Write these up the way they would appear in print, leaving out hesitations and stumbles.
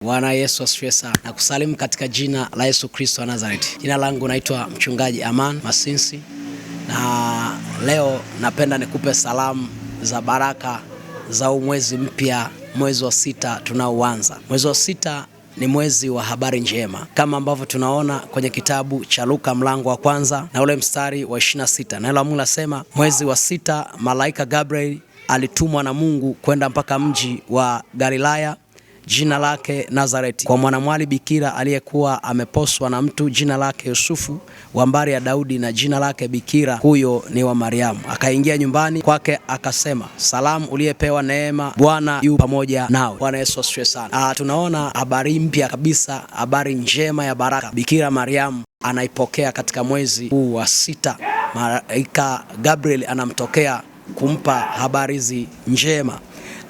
Bwana Yesu asifiwe sana. Na kusalimu katika jina la Yesu Kristo wa Nazareti. Jina langu naitwa Mchungaji Aman Masinsi. Na leo napenda nikupe salamu za baraka za mwezi mpya, mwezi wa 6 tunaoanza. Mwezi wa 6 ni mwezi wa habari njema. Kama ambavyo tunaona kwenye kitabu cha Luka mlango wa 1 na ule mstari wa 26. Neno la Mungu nasema mwezi wa 6 malaika Gabriel alitumwa na Mungu kwenda mpaka mji wa Galilaya jina lake Nazareti, kwa mwanamwali bikira aliyekuwa ameposwa na mtu jina lake Yusufu wa mbari ya Daudi, na jina lake bikira huyo ni wa Mariamu. Akaingia nyumbani kwake akasema, salamu uliyepewa neema, Bwana yu pamoja nawe. Bwana Yesu asifiwe sana. Tunaona habari mpya kabisa, habari njema ya baraka Bikira Mariamu anaipokea katika mwezi huu wa 6. Malaika Gabriel anamtokea kumpa habari hizi njema.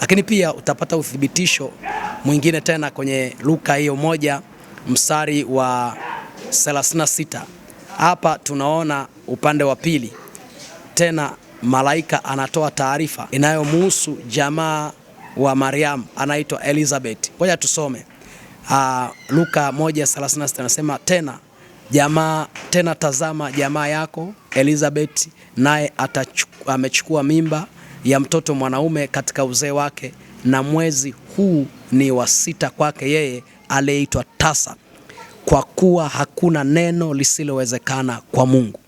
Lakini pia utapata uthibitisho mwingine tena kwenye Luka hiyo 1 mstari wa 36. Hapa tunaona upande wa pili tena malaika anatoa taarifa inayomhusu jamaa wa Mariamu anaitwa Elizabeth. Ngoja tusome. Luka 1:36 anasema tena tazama jamaa yako Elizabeth naye amechukua mimba ya mtoto mwanaume katika uzee wake, na mwezi huu ni wa 6 kwake yeye aliyeitwa tasa, kwa kuwa hakuna neno lisilowezekana kwa Mungu.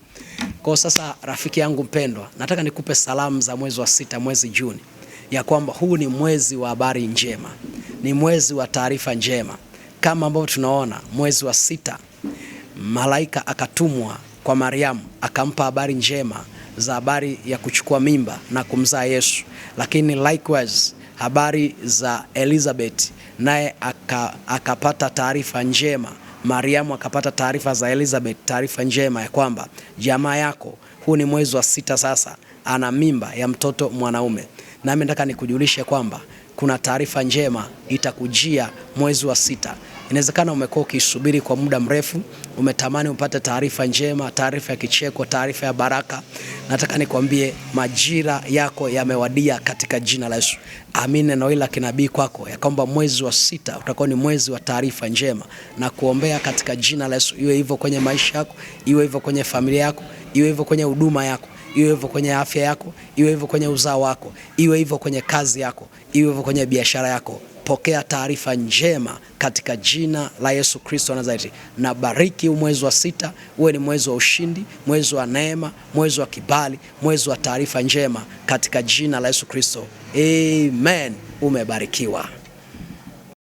Kwa sasa rafiki yangu mpendwa, nataka nikupe salamu za mwezi wa 6, mwezi Juni, ya kwamba huu ni mwezi wa habari njema, ni mwezi wa taarifa njema. Kama ambavyo tunaona mwezi wa 6 malaika akatumwa kwa Mariamu akampa habari njema za habari ya kuchukua mimba na kumzaa Yesu. Lakini likewise habari za Elizabeth, naye akapata taarifa njema. Mariamu akapata taarifa za Elizabeth, taarifa njema ya kwamba jamaa yako, huu ni mwezi wa 6 sasa, ana mimba ya mtoto mwanaume. Nami nataka nikujulishe kwamba kuna taarifa njema itakujia mwezi wa 6. Inawezekana umekuwa ukisubiri kwa muda mrefu, umetamani upate taarifa njema, taarifa ya kicheko, taarifa ya baraka. Nataka nikwambie majira yako yamewadia katika jina la Yesu. Amini neno hili la kinabii kwako ya kwamba mwezi wa 6 utakuwa ni mwezi wa taarifa njema, na kuombea katika jina la Yesu. Iwe hivyo kwenye maisha yako, iwe hivyo kwenye familia yako, iwe hivyo kwenye huduma yako, iwe hivyo kwenye afya yako, iwe hivyo kwenye uzao wako, iwe hivyo kwenye kazi yako, iwe hivyo kwenye biashara yako. Pokea taarifa njema katika jina la Yesu Kristo wa Nazareti. Na bariki mwezi wa 6 uwe ni mwezi wa ushindi, mwezi wa neema, mwezi wa kibali, mwezi wa taarifa njema katika jina la Yesu Kristo. Amen. Umebarikiwa.